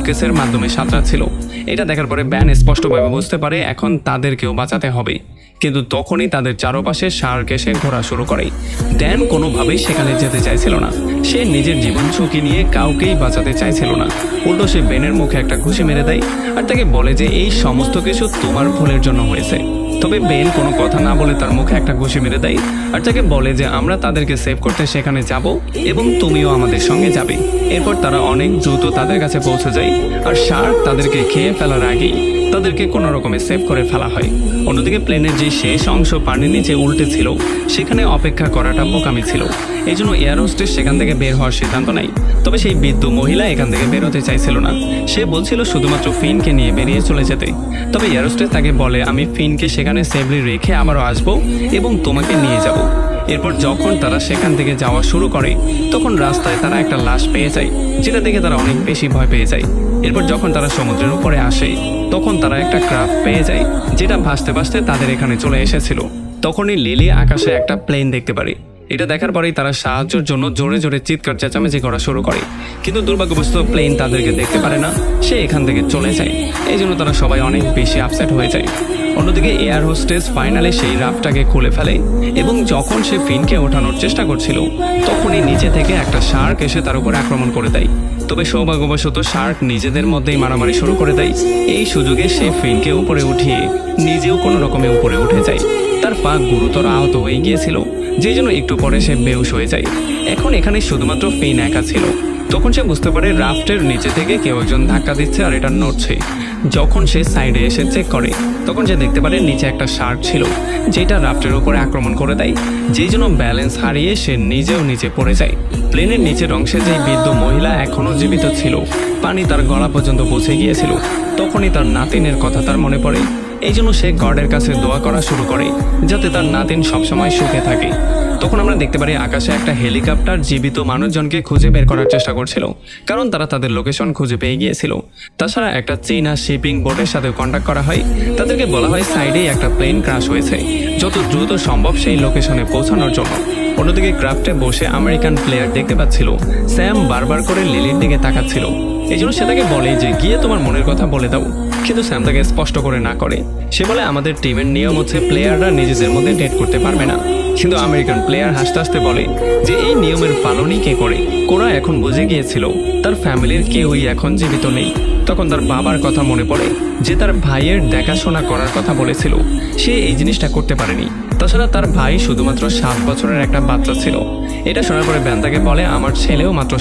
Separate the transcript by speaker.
Speaker 1: সুটকেসের মাধ্যমে সাঁতরাচ্ছিল। এটা দেখার পরে ব্যান স্পষ্টভাবে বুঝতে পারে এখন তাদেরকেও বাঁচাতে হবে। কিন্তু তখনই তাদের চারপাশে শার্ক এসে ঘোরা শুরু করে। ড্যান কোনোভাবেই সেখানে যেতে চাইছিল না। সে নিজের জীবন ঝুঁকি নিয়ে কাউকেই বাঁচাতে চাইছিল না। উল্টো সে বেনের মুখে একটা ঘুষি মেরে দেয় আর তাকে বলে যে এই সমস্ত কিছু তোমার ভুলের জন্য হয়েছে। তবে বেন কোনো কথা না বলে তার মুখে একটা ঘুষি মেরে দেয় আর তাকে বলে যে আমরা তাদেরকে সেভ করতে সেখানে যাব এবং তুমিও আমাদের সঙ্গে যাবে। এরপর তারা অনেক দ্রুত তাদের কাছে পৌঁছে যায় আর শার্ক তাদেরকে খেয়ে ফেলার আগেই তাদেরকে কোনো রকমে সেভ করে ফেলা হয়। অন্যদিকে প্লেনের যে শেষ অংশ পানির নিচে উল্টে ছিল সেখানে অপেক্ষা করাটা বোকামি ছিল। এই জন্য এয়ার হোস্টেস সেখান থেকে বের হওয়ার সিদ্ধান্ত নেয়। তবে সেই বৃদ্ধ মহিলা এখান থেকে বেরোতে চাইছিল না। সে বলছিল শুধুমাত্র ফিনকে নিয়ে বেরিয়ে চলে যেতে। তবে এয়ার হোস্টেস তাকে বলে আমি ফিনকে সেখানে সেফলি রেখে আবারও আসবো এবং তোমাকে নিয়ে যাব। এরপর যখন তারা সেখান থেকে যাওয়া শুরু করে তখন রাস্তায় তারা একটা লাশ পেয়ে যায়, যেটা দেখে তারা অনেক বেশি ভয় পেয়ে যায়। এরপর যখন তারা সমুদ্রের উপরে আসে তখন তারা একটা ক্রাফট পেয়ে যায় যেটা ভাসতে ভাসতে তাদের এখানে চলে এসেছিল। তখনই লিলি আকাশে একটা প্লেন দেখতে পারে। এটা দেখার পরেই তারা সাহায্যের জন্য জোরে জোরে চিৎকার চেঁচামেচি করা শুরু করে। কিন্তু দুর্ভাগ্যবশত প্লেন তাদেরকে দেখতে পারে না, সে এখান থেকে চলে যায়। এই জন্য তারা সবাই অনেক বেশি আপসেট হয়ে যায়। অন্যদিকে এয়ার হোস্টেস ফাইনালি সেই রাফটাকে খুলে ফেলে এবং যখন সে ফিনকে ওঠানোর চেষ্টা করছিল তখনই নিচে থেকে একটা শার্ক এসে তার উপর আক্রমণ করে দেয়। তবে সৌভাগ্যবশত শার্ক নিজেদের মধ্যেই মারামারি শুরু করে দেয়। এই সুযোগে সে ফিনকে উপরে উঠিয়ে নিজেও কোনো রকমে উপরে উঠে যায়। তার পা গুরুতর আহত হয়ে গিয়েছিল, যে জন্য একটু পরে সে বেহুশ হয়ে যায়। এখন এখানে শুধুমাত্র ফিন একা ছিল। তখন সে বুঝতে পারে রাফটের নিচে থেকে কেউ একজন ধাক্কা দিচ্ছে আর এটা নড়ছে। যখন সে সাইডে এসে চেক করে তখন সে দেখতে পারে নিচে একটা শার্ক ছিল যেটা রাফটের উপরে আক্রমণ করে দেয়, যেই জন্য ব্যালেন্স হারিয়ে সে নিজেও নিচে পড়ে যায়। প্লেনের নিচের অংশে যে বৃদ্ধ মহিলা এখনো জীবিত ছিল, পানি তার গলা পর্যন্ত পৌঁছে গিয়েছিল। তখনই তার নাতিনের কথা তার মনে পড়ে। এই জন্য সে গডের কাছে দোয়া করা শুরু করে যাতে তার নাতিন সবসময় সুখে থাকে। তখন আমরা দেখতে পারি আকাশে একটা হেলিকপ্টার জীবিত মানুষজনকে খুঁজে বের করার চেষ্টা করছিল, কারণ তারা তাদের লোকেশন খুঁজে পেয়ে গিয়েছিল। তাছাড়া একটা চীনা শিপিং বোটের সাথে কন্ট্যাক্ট করা হয়। তাদেরকে বলা হয় সাইডেই একটা প্লেন ক্র্যাশ হয়েছে, যত দ্রুত সম্ভব সেই লোকেশনে পৌঁছানোর জন্য। অন্যদিকে ক্রাফটে বসে আমেরিকান প্লেয়ার দেখতে পাচ্ছিল স্যাম বারবার করে লিলির দিকে তাকাচ্ছিল। এই জন্য সে তাকে বলে যে গিয়ে তোমার মনের কথা বলে দাও, কিন্তু স্যাম তাকে স্পষ্ট করে না করে। সে বলে আমাদের টিমের নিয়ম হচ্ছে প্লেয়াররা নিজেদের মধ্যে ডেট করতে পারবে না। কিন্তু আমেরিকান প্লেয়ার হাসতে হাসতে বলে যে এই নিয়মের পালনই কে করে। কোরা এখন বুঝে গিয়েছিল তার ফ্যামিলির কেউই এখন জীবিত নেই। তখন তার বাবার কথা মনে পড়ে যে তার ভাইয়ের দেখাশোনা করার কথা বলেছিল, সে এই জিনিসটা করতে পারেনি। তাছাড়া তার ভাই শুধুমাত্র 7 বছরের একটা বাচ্চা ছিল। এটা শোনার পরে ব্যান তাকে বলে আমার ছেলেও মাত্র